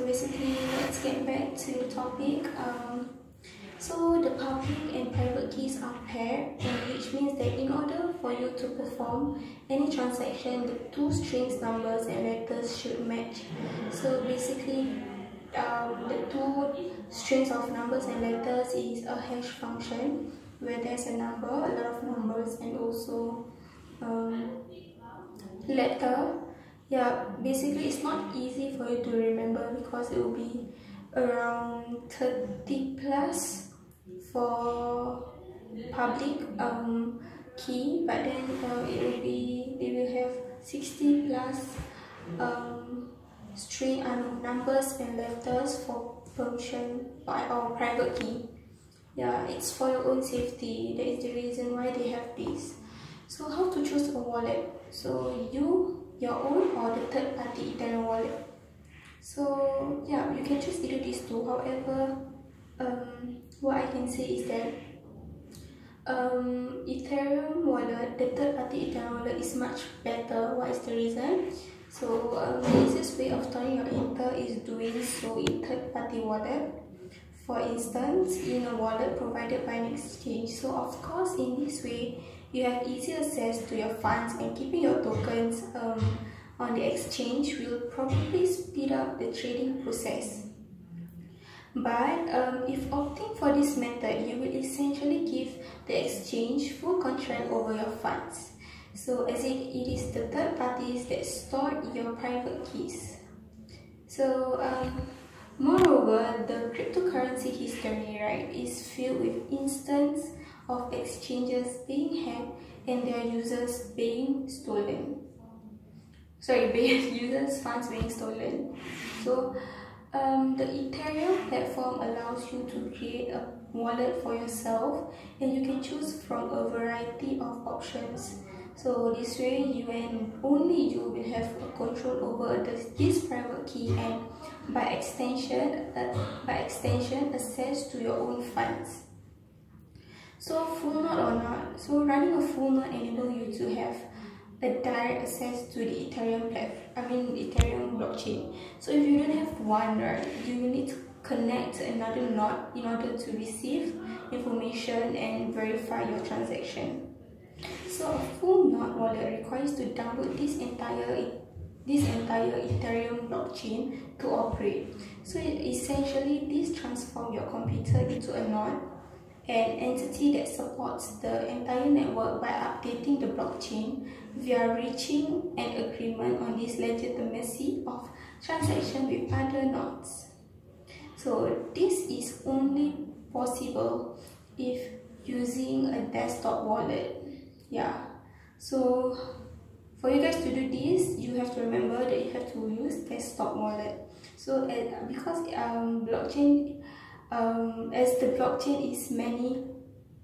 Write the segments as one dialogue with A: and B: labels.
A: So basically, let's get back to the topic. So the public and private keys are paired, which means that in order for you to perform any transaction, the two strings, numbers and letters should match. So basically, the two strings of numbers and letters is a hash function where there's a number, a lot of numbers, and also letter. Yeah, basically it's not easy for you to remember because it will be around 30 plus for public key, but then they will have 60 plus string numbers and letters for permission or private key. Yeah, it's for your own safety. That is the reason why they have this. So how to choose a wallet? So your own or the third party Ethereum wallet. So yeah, you can choose either these two. However, what I can say is that Ethereum wallet, the third party Ethereum wallet is much better. What is the reason? So the easiest way of storing your Ether is doing so in third party wallet. For instance, in a wallet provided by an exchange. So of course, in this way, you have easy access to your funds, and keeping your tokens on the exchange will probably speed up the trading process. But if opting for this method, you will essentially give the exchange full control over your funds. So as it is the third parties that store your private keys. So moreover, the cryptocurrency history, right, is filled with instances of exchanges being hacked and their users being stolen. Users' funds being stolen. So the Ethereum platform allows you to create a wallet for yourself, and you can choose from a variety of options. So this way, you and only you will have control over this private key, and by extension, access to your own funds. So full node or not? So running a full node enables you to have a direct access to the Ethereum Ethereum blockchain. So if you don't have one, right, you will need to connect to another node in order to receive information and verify your transaction. So a full node wallet requires to download this entire Ethereum blockchain to operate. So essentially, this transforms your computer into a node, an entity that supports the entire network by updating the blockchain via reaching an agreement on this legitimacy of transaction with other nodes. So this is only possible if using a desktop wallet. Yeah, so for you guys to do this, you have to remember that you have to use desktop wallet. So because blockchain, as the blockchain is many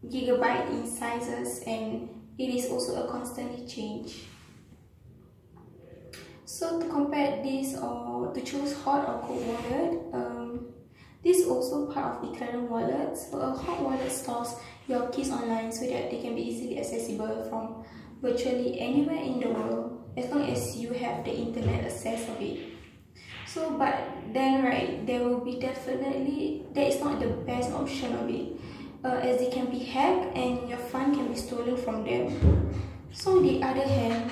A: gigabyte in sizes, and it is also a constantly change. So to compare this or to choose hot or cold wallet, this is also part of Ethereum wallet. So a hot wallet stores your keys online so that they can be easily accessible from virtually anywhere in the world, as long as you have the internet access of it. So but then, right, there will be definitely, that is not the best option of it, as they can be hacked and your fund can be stolen from them. So on the other hand,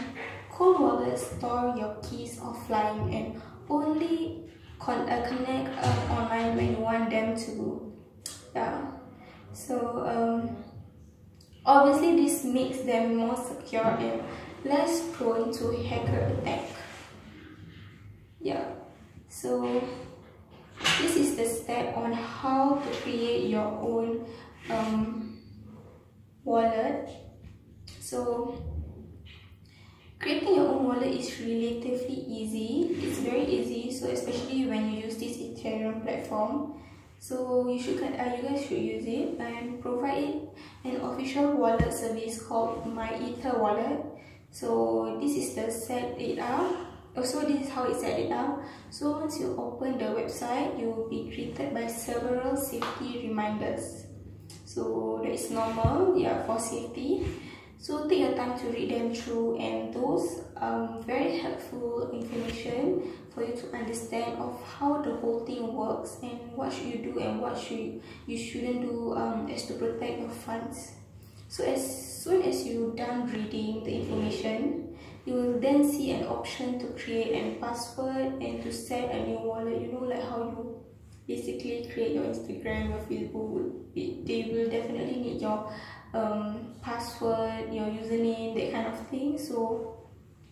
A: cold wallets store your keys offline and only connect online when you want them to. Yeah. So obviously this makes them more secure and less prone to hacker attack. Yeah. So this is the step on how to create your own wallet. So creating your own wallet is relatively easy. It's very easy. So especially when you use this Ethereum platform, so you guys should use it and provide an official wallet service called My Ether Wallet. So this is the set it up. Also, this is how it set it up. So once you open the website, you will be greeted by several safety reminders. So that is normal, yeah, for safety. So take your time to read them through, and those very helpful information for you to understand of how the whole thing works and what should you do and what you shouldn't do as to protect your funds. So as soon as you're done reading the information, you will then see an option to create a password and to set a new wallet. You know, like how you basically create your Instagram, your Facebook. They will definitely need your password, your username, that kind of thing. So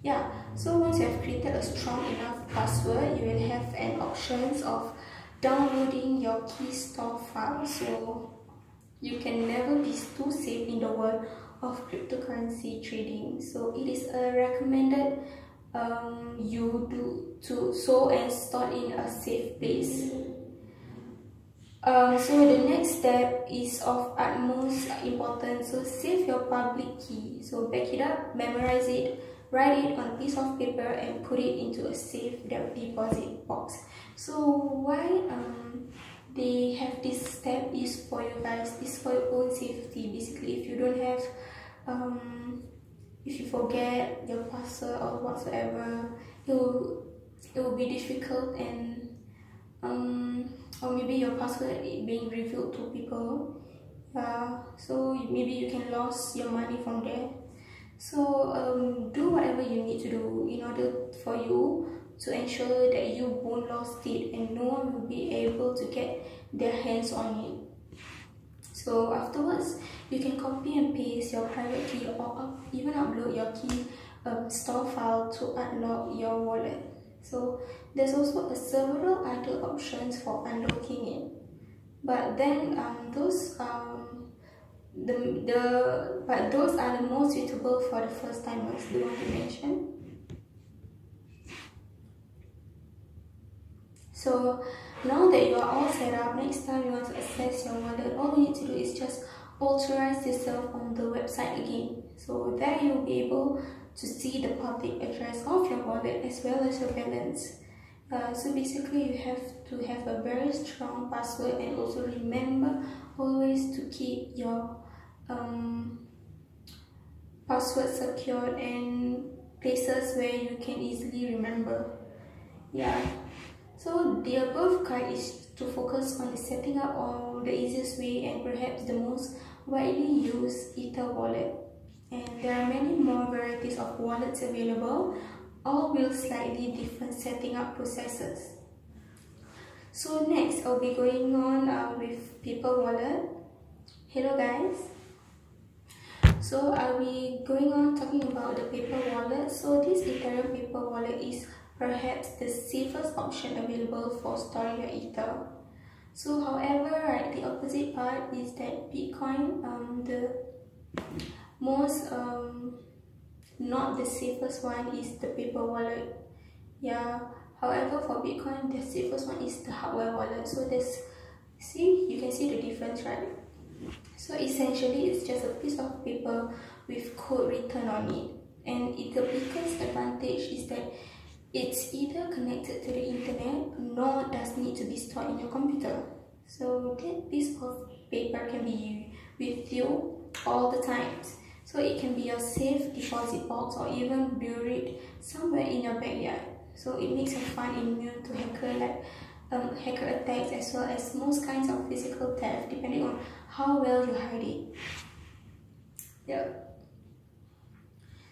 A: yeah, so once you have created a strong enough password, you will have an options of downloading your key store file. So you can never be too safe in the world of cryptocurrency trading. So it is recommended you do to store and store in a safe place. So the next step is of utmost importance. So save your public key. So back it up, memorize it, write it on a piece of paper and put it into a safe deposit box. So why they have this step is for you guys, is for your own safety. Basically, if you don't have if you forget your password or whatsoever, it will be difficult, and or maybe your password being revealed to people. So maybe you can lose your money from there. So do whatever you need to do in order for you to ensure that you won't lose it and no one will be able to get their hands on it. So afterwards, you can copy and paste your private key or even upload your key store file to unlock your wallet. So there's also several other options for unlocking it, but then those are the most suitable for the first timers, the one you mentioned. So now that you are all set up, next time you want to access your wallet, all you need to do is just authorize yourself on the website again. So there you will be able to see the public address of your wallet as well as your balance. So basically you have to have a very strong password, and also remember always to keep your password secured and places where you can easily remember. Yeah. So the above guide is to focus on the setting up of the easiest way and perhaps the most widely used Ether wallet. And there are many more varieties of wallets available, all with slightly different setting up processes. So next, I'll be going on with paper wallet. Hello guys. So I'll be going on talking about the paper wallet. So this Ethereum paper wallet is perhaps the safest option available for storing your Ether. So however, right, the opposite part is that Bitcoin, the most not the safest one is the paper wallet. Yeah, however for Bitcoin the safest one is the hardware wallet. So there's, see, you can see the difference, right? So essentially it's just a piece of paper with code written on it, and the biggest advantage is that it's either connected to the internet nor does need to be stored in your computer. So that piece of paper can be with you all the time. So it can be your safe deposit box or even buried somewhere in your backyard. So it makes you fun immune to hacker attacks as well as most kinds of physical theft, depending on how well you hide it. Yeah.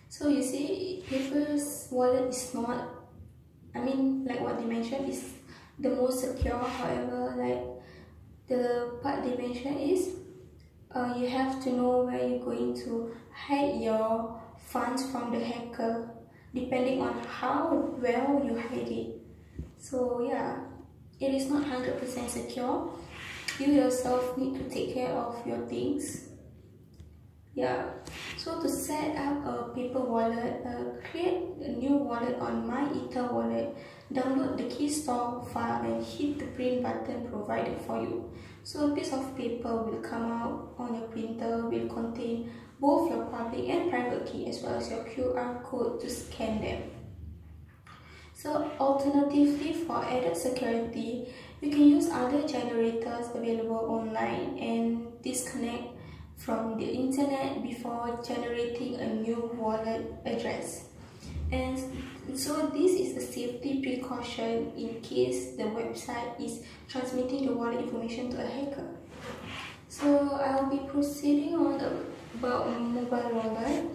A: So you see, paper's wallet is not, I mean, like what they mentioned, is the most secure. However, like the part they mentioned is you have to know where you're going to hide your funds from the hacker, depending on how well you hide it. So yeah, it is not 100% secure. You yourself need to take care of your things. Yeah, so to set up a paper wallet, create a new wallet on My Ether wallet, download the key store file and hit the print button provided for you. So a piece of paper will come out on your printer, will contain both your public and private key as well as your QR code to scan them. So alternatively, for added security, you can use other generators available online and disconnect from the internet before generating a new wallet address. And so this is a safety precaution in case the website is transmitting the wallet information to a hacker. So I'll be proceeding on about mobile wallet.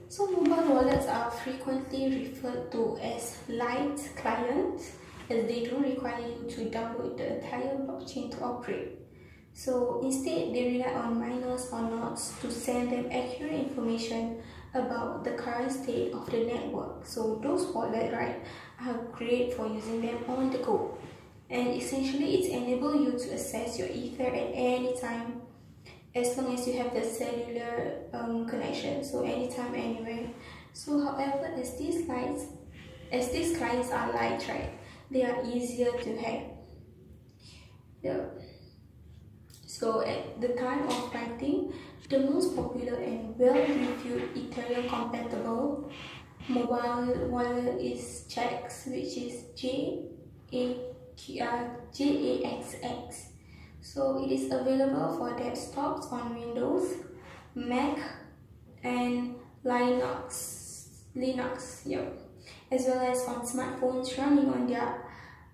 A: So mobile wallets are frequently referred to as light clients, as they don't require you to download the entire blockchain to operate. So instead, they rely on miners or nodes to send them accurate information about the current state of the network. So those wallets, right, are great for using them on the go. And essentially, it enables you to access your Ether at any time, as long as you have the cellular connection. So anytime, anywhere. So however, as these clients are light, right, they are easier to hack. Yeah. So at the time of writing, the most popular and well-reviewed Ethereum compatible mobile wallet is Jaxx, which is JAXX. So it is available for desktops on Windows, Mac, and Linux, as well as on smartphones running on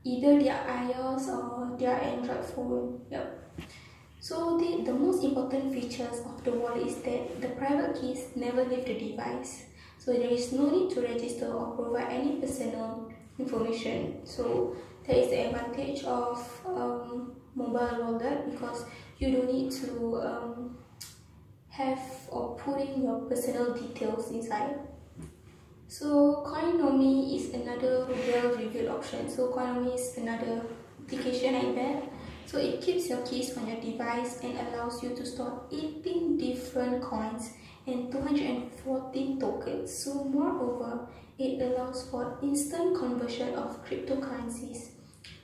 A: either their iOS or their Android phone. So the most important features of the wallet is that the private keys never leave the device. So there is no need to register or provide any personal information. So that is the advantage of mobile wallet, because you don't need to have or put in your personal details inside. So Coinomi is another well-reviewed option. So Coinomi is another application like that. So it keeps your keys on your device and allows you to store 18 different coins and 214 tokens. So moreover, it allows for instant conversion of cryptocurrencies.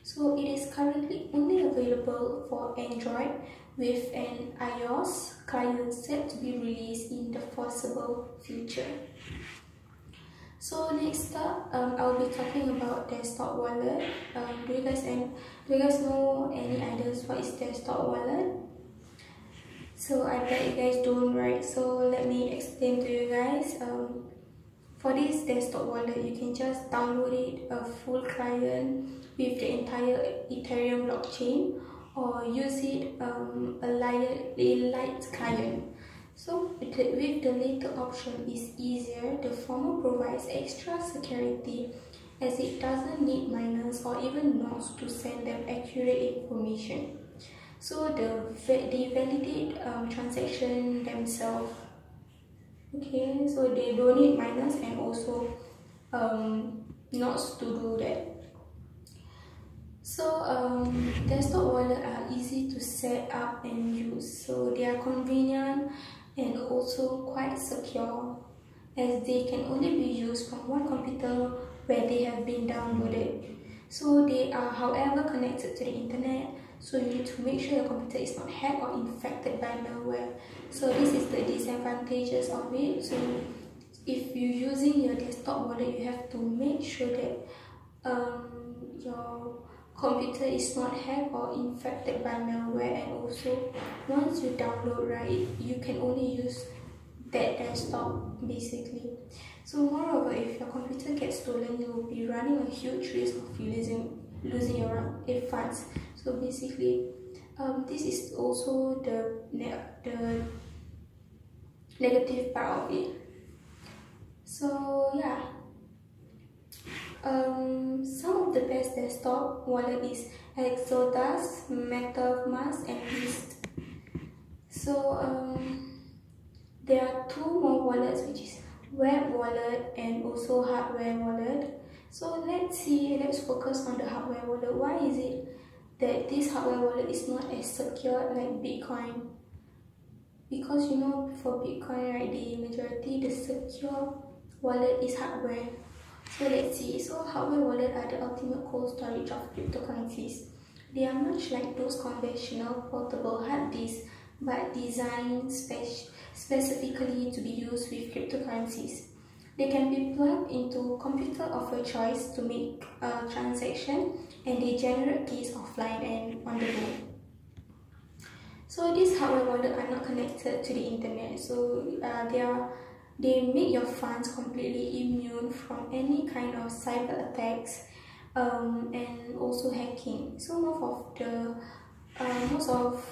A: So it is currently only available for Android, with an iOS client set to be released in the foreseeable future. So next up, I'll be talking about desktop wallet. Do you guys know any ideas what is desktop wallet? So I bet you guys don't, right? So let me explain to you guys. For this desktop wallet, you can just download it, a full client with the entire Ethereum blockchain, or use it a light client. So with the later option is easier. The former provides extra security, as it doesn't need miners or even nodes to send them accurate information. So they validate transaction themselves. Okay, so they don't need miners and also nodes to do that. So desktop wallets are easy to set up and use. So they are convenient and also quite secure, as they can only be used from one computer where they have been downloaded. So they are, however, connected to the internet, so you need to make sure your computer is not hacked or infected by malware. So this is the disadvantages of it. So if you're using your desktop wallet, you have to make sure that your computer is not hacked or infected by malware, and also once you download, right, you can only use that desktop basically. So moreover, if your computer gets stolen, you will be running a huge risk of losing your funds. So basically, this is also the negative part of it. So yeah. Some of the best desktop wallet is Exodus, MetaMask, and Beast. So there are two more wallets, which is web wallet and also hardware wallet. So let's focus on the hardware wallet. Why is it that this hardware wallet is not as secure like Bitcoin? Because you know, for Bitcoin, right, the secure wallet is hardware. So let's see. So hardware wallets are the ultimate cold storage of cryptocurrencies. They are much like those conventional portable hard disks, but designed specifically to be used with cryptocurrencies. They can be plugged into a computer of your choice to make a transaction, and they generate keys offline and on the go. So these hardware wallets are not connected to the internet, so they make your funds completely immune from any kind of cyber attacks and also hacking. So most of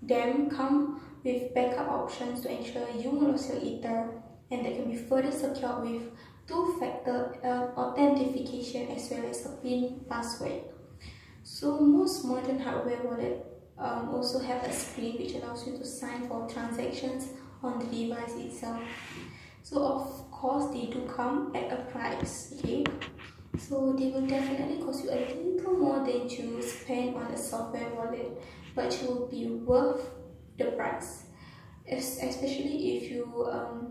A: them come with backup options to ensure you won't lose your Ether, and that can be further secured with two-factor authentication as well as a PIN password. So most modern hardware wallets also have a screen which allows you to sign for transactions on the device itself. So of course they do come at a price, okay? So they will definitely cost you a little more than you spend on a software wallet, but you will be worth the price, especially if you are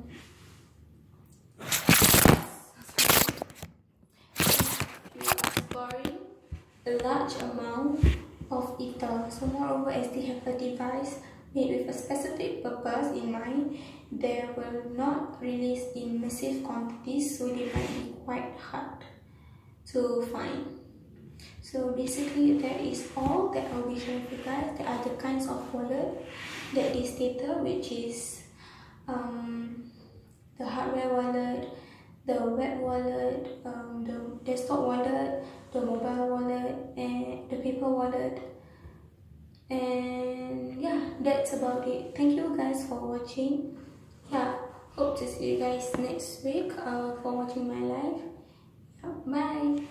A: storing a large amount of Ether. So moreover, as they have a device made with a specific purpose in mind, they will not release in massive quantities, so they might be quite hard to find. So basically that is all that I'll be sharing with you guys. There are the kinds of wallet that they stated, which is the hardware wallet, the web wallet, the desktop wallet, the mobile wallet, and the paper wallet. And yeah, that's about it. Thank you guys for watching. Yeah, hope to see you guys next week for watching my live. Yeah, bye.